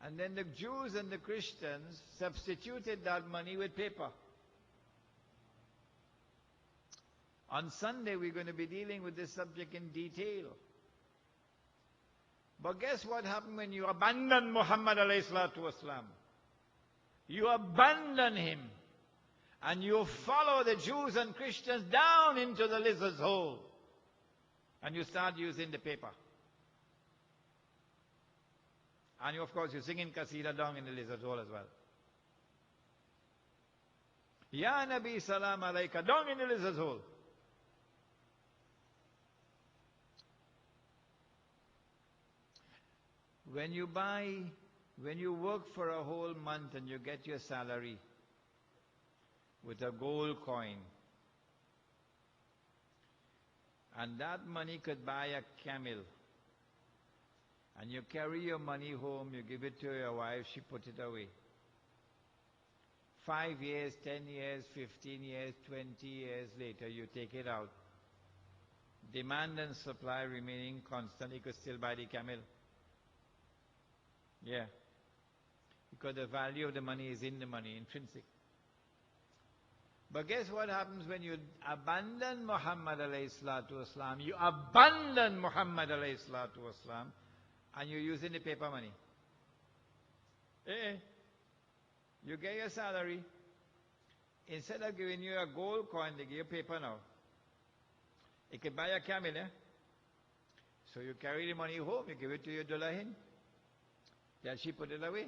And then the Jews and the Christians substituted that money with paper. On Sunday, we're going to be dealing with this subject in detail. But guess what happened when you abandon Muhammad alayhi salatu wasalam? You abandon him. And you follow the Jews and Christians down into the lizard's hole. And you start using the paper. And you, of course, you're singing Qasida down in the lizard's hole as well. Ya Nabi Salam Alayka, down in the lizard's hole. When you work for a whole month and you get your salary with a gold coin, and that money could buy a camel, and you carry your money home, you give it to your wife, she put it away. 5 years, 10 years, 15 years, 20 years later, you take it out. Demand and supply remaining constant, you could still buy the camel. Yeah. Because the value of the money is in the money, intrinsic. But guess what happens when you abandon Muhammad alayhi salatu wasalam? You abandon Muhammad alayhi salatu wasalam, and you're using the paper money. You get your salary. Instead of giving you a gold coin, they give you paper now. It can buy a camel, So you carry the money home, you give it to your dullahin. Then she put it away.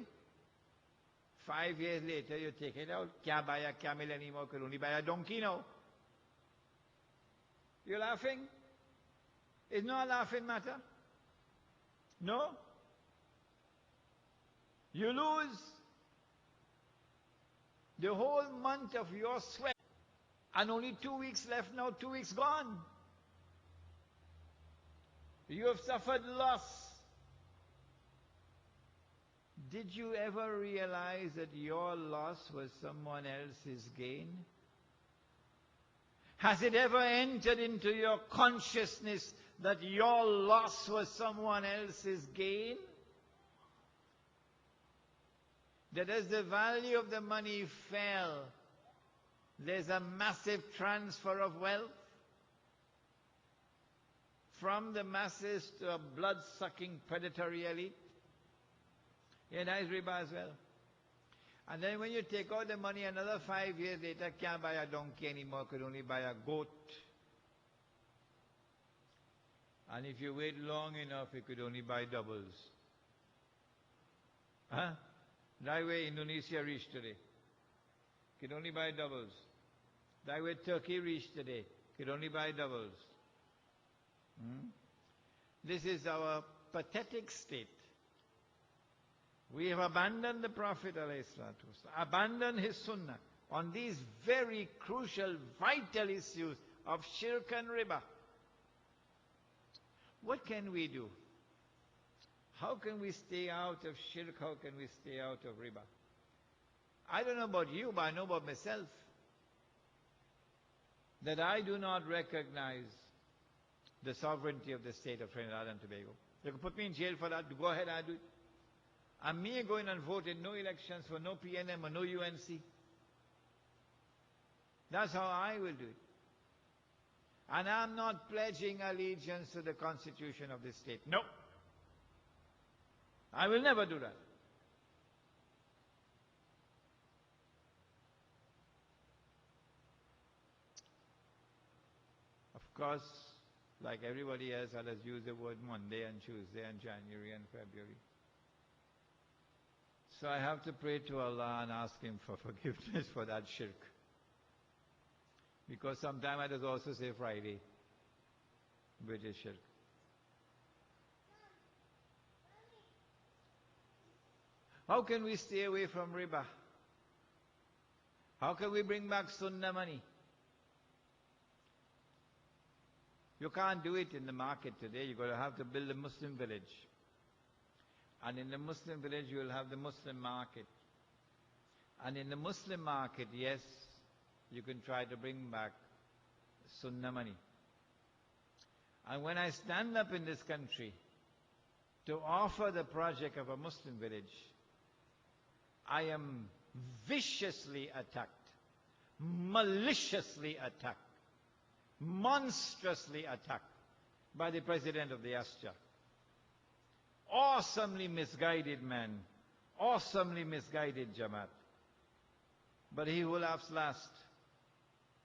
5 years later, you take it out. Can't buy a camel anymore, could only buy a donkey now. You're laughing? It's not a laughing matter. No? You lose the whole month of your sweat. And only 2 weeks left now, 2 weeks gone. You have suffered loss. Did you ever realize that your loss was someone else's gain? Has it ever entered into your consciousness that your loss was someone else's gain? That as the value of the money fell, there's a massive transfer of wealth from the masses to a blood-sucking predatory elite. Yeah, that is riba as well. And then when you take out the money, another 5 years later, can't buy a donkey anymore, could only buy a goat. And if you wait long enough, you could only buy doubles. Huh? That way Indonesia reached today. Could only buy doubles. That way Turkey reached today. Could only buy doubles. This is our pathetic state. We have abandoned the Prophet ﷺ, abandoned his sunnah on these very crucial, vital issues of shirk and riba. What can we do? How can we stay out of shirk? How can we stay out of riba? I don't know about you, but I know about myself that I do not recognize the sovereignty of the state of Trinidad and Tobago. You can put me in jail for that. Go ahead, I do it. And me going and voting no elections for no PNM or no UNC. That's how I will do it. And I'm not pledging allegiance to the constitution of this state. No. I will never do that. Of course, like everybody else, I'll just use the word Monday and Tuesday and January and February. So I have to pray to Allah and ask Him for forgiveness for that shirk. Because sometimes I just also say Friday, which is shirk. How can we stay away from riba? How can we bring back sunnah money? You can't do it in the market today. You're going to have to build a Muslim village. And in the Muslim village, you will have the Muslim market. And in the Muslim market, yes, you can try to bring back sunnah money. And when I stand up in this country to offer the project of a Muslim village, I am viciously attacked, maliciously attacked, monstrously attacked by the president of the Azhar. Awesomely misguided man, awesomely misguided Jamaat. But he who laughs last,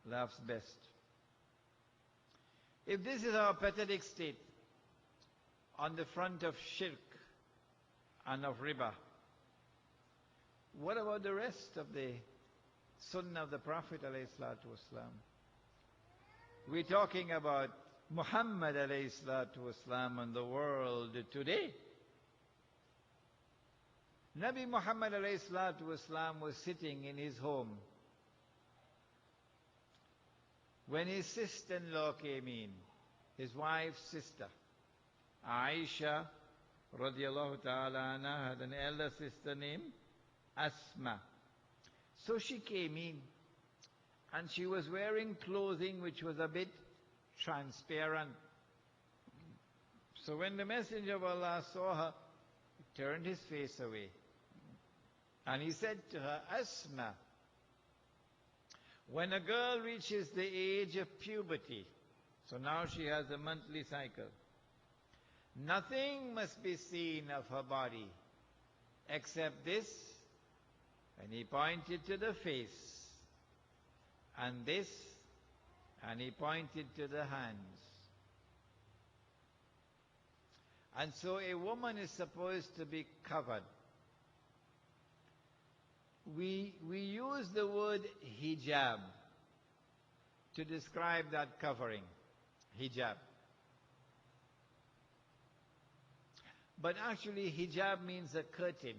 laughs best. If this is our pathetic state on the front of shirk and of riba, what about the rest of the sunnah of the Prophet ﷺ? We're talking about Muhammed ﷺ and the world today. Nabi Muhammad ﷺ was sitting in his home when his sister-in-law came in, his wife's sister. Aisha radiallahu ta'ala anha had an elder sister named Asma. So she came in and she was wearing clothing which was a bit transparent. So when the Messenger of Allah saw her, he turned his face away. And he said to her, Asma, when a girl reaches the age of puberty, so now she has a monthly cycle, nothing must be seen of her body except this. And he pointed to the face, and this, and he pointed to the hands. And so a woman is supposed to be covered. We use the word hijab to describe that covering, hijab. But actually hijab means a curtain,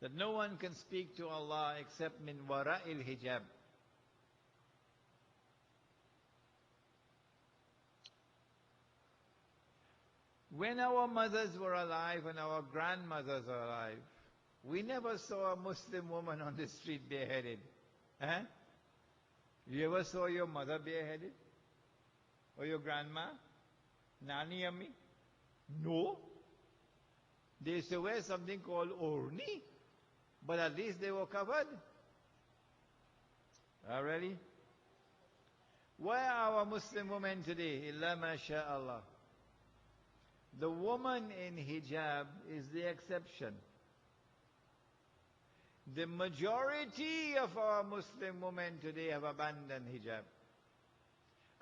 that no one can speak to Allah except min wara'il hijab. When our mothers were alive and our grandmothers were alive, we never saw a Muslim woman on the street bareheaded. Eh? You ever saw your mother bareheaded? Or your grandma? Nani Ammi? No. They used to wear something called orni, but at least they were covered. Already? Why are our Muslim women today? Illa masha'Allah. The woman in hijab is the exception. The majority of our Muslim women today have abandoned hijab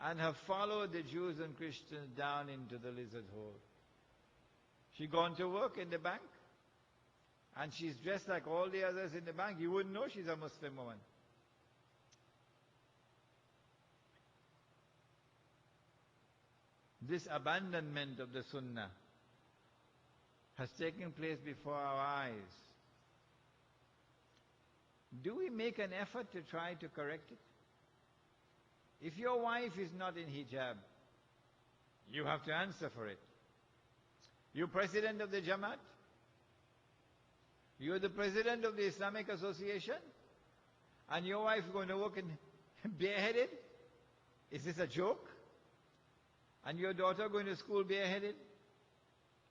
and have followed the Jews and Christians down into the lizard hole. She gone to work in the bank and she's dressed like all the others in the bank. You wouldn't know she's a Muslim woman. This abandonment of the Sunnah has taken place before our eyes. Do we make an effort to try to correct it? If your wife is not in hijab, you have to answer for it. You're president of the Jamaat? You're the president of the Islamic Association? And your wife is going to work in bareheaded? Is this a joke? And your daughter going to school bareheaded?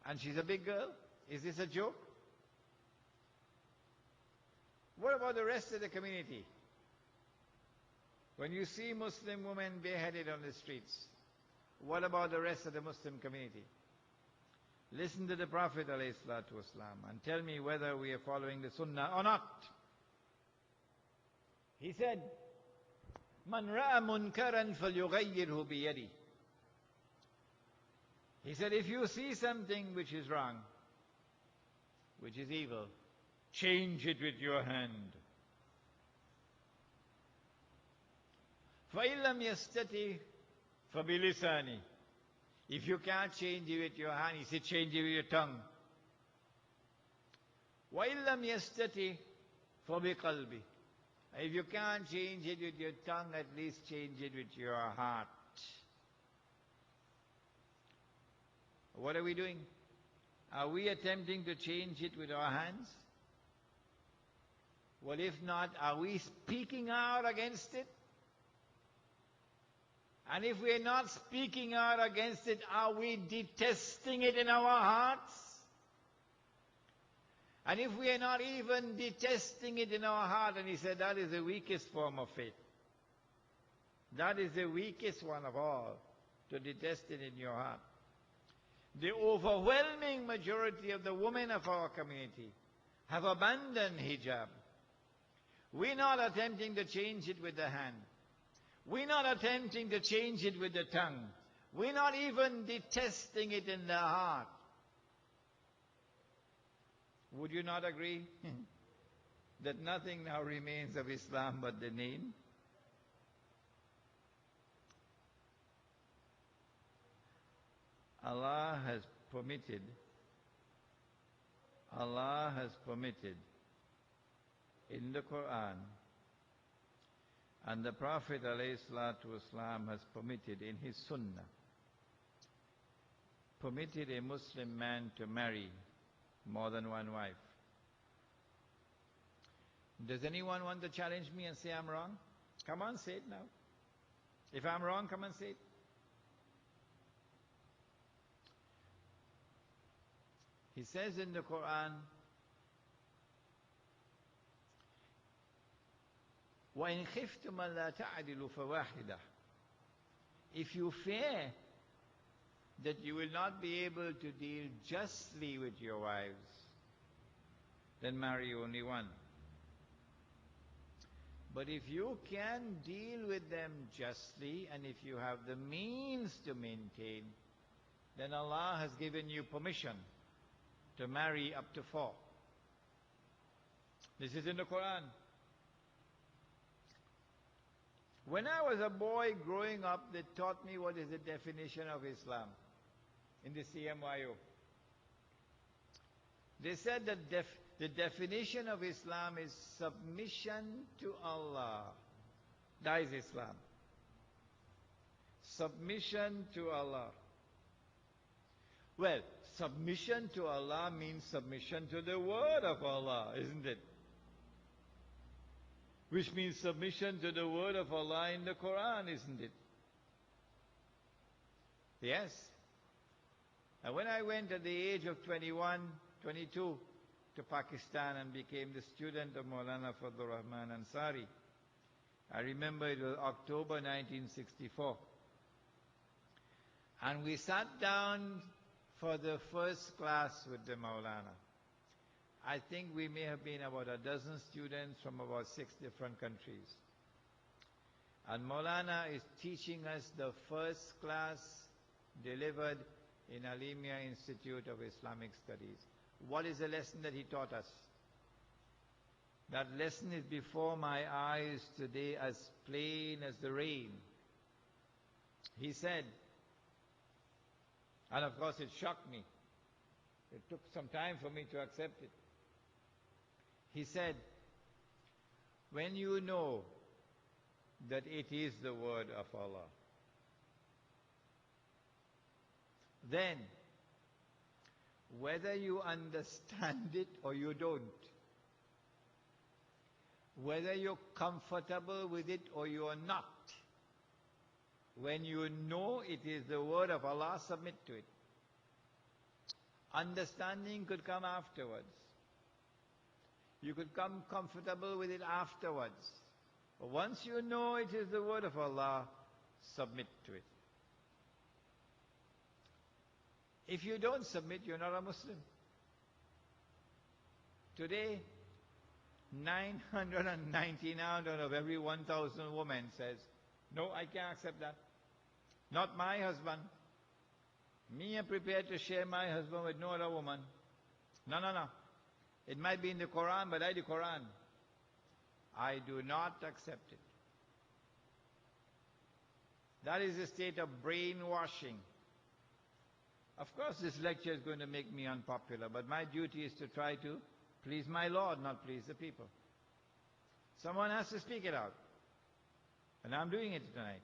And she's a big girl? Is this a joke? What about the rest of the community? When you see Muslim women bareheaded on the streets, what about the rest of the Muslim community? Listen to the Prophet ﷺ and tell me whether we are following the Sunnah or not. He said, "Man ra'a munkaran falyughayyirhu biyadi." He said, if you see something which is wrong, which is evil, change it with your hand. فَإِن لَمْ يَسْتَطِعْ فَبِلِسَانِهِ. If you can't change it with your hand, he said, change it with your tongue. وَإِن لَمْ يَسْتَطِعْ فَبِقَلْبِهِ. If you can't change it with your tongue, at least change it with your heart. What are we doing? Are we attempting to change it with our hands? Well, if not, are we speaking out against it? And if we're not speaking out against it, are we detesting it in our hearts? And if we are not even detesting it in our heart, and he said that is the weakest form of faith. That is the weakest one of all, to detest it in your heart. The overwhelming majority of the women of our community have abandoned hijab. We're not attempting to change it with the hand. We're not attempting to change it with the tongue. We're not even detesting it in the heart. Would you not agree that nothing now remains of Islam but the name? Allah has permitted in the Quran, and the Prophet ﷺ has permitted in his Sunnah, permitted a Muslim man to marry more than one wife. Does anyone want to challenge me and say I'm wrong? Come on, say it now. If I'm wrong, come and say it. He says in the Quran, وَإِنْ خِفْتُمْ أَلَّا تَعْدِلُوا فَوَاحِدَةً. If you fear that you will not be able to deal justly with your wives, then marry only one. But if you can deal with them justly, and if you have the means to maintain, then Allah has given you permission to marry up to 4. This is in the Quran. When I was a boy growing up, they taught me what is the definition of Islam in the CMYO. They said that the definition of Islam is submission to Allah. That is Islam. Submission to Allah. Well, submission to Allah means submission to the word of Allah, isn't it? Which means submission to the word of Allah in the Quran, isn't it? Yes. And when I went at the age of 21, 22 to Pakistan and became the student of Maulana Fadlur Rahman Ansari, I remember it was October 1964. And we sat down for the first class with the Maulana. I think we may have been about a dozen students from about 6 different countries. And Maulana is teaching us the first class delivered in Aleemiyah Institute of Islamic Studies. What is the lesson that he taught us? That lesson is before my eyes today as plain as the rain. He said, and of course it shocked me. It took some time for me to accept it. He said, when you know that it is the word of Allah, then whether you understand it or you don't, whether you're comfortable with it or you are not, when you know it is the word of Allah, submit to it. Understanding could come afterwards. You could come comfortable with it afterwards. But once you know it is the word of Allah, submit to it. If you don't submit, you're not a Muslim. Today, 999 out of every 1,000 women says, no, I can't accept that. Not my husband. Me, I'm prepared to share my husband with no other woman. No, no, no. It might be in the Quran, but I the Quran. I do not accept it. That is a state of brainwashing. Of course, this lecture is going to make me unpopular, but my duty is to try to please my Lord, not please the people. Someone has to speak it out. And I'm doing it tonight.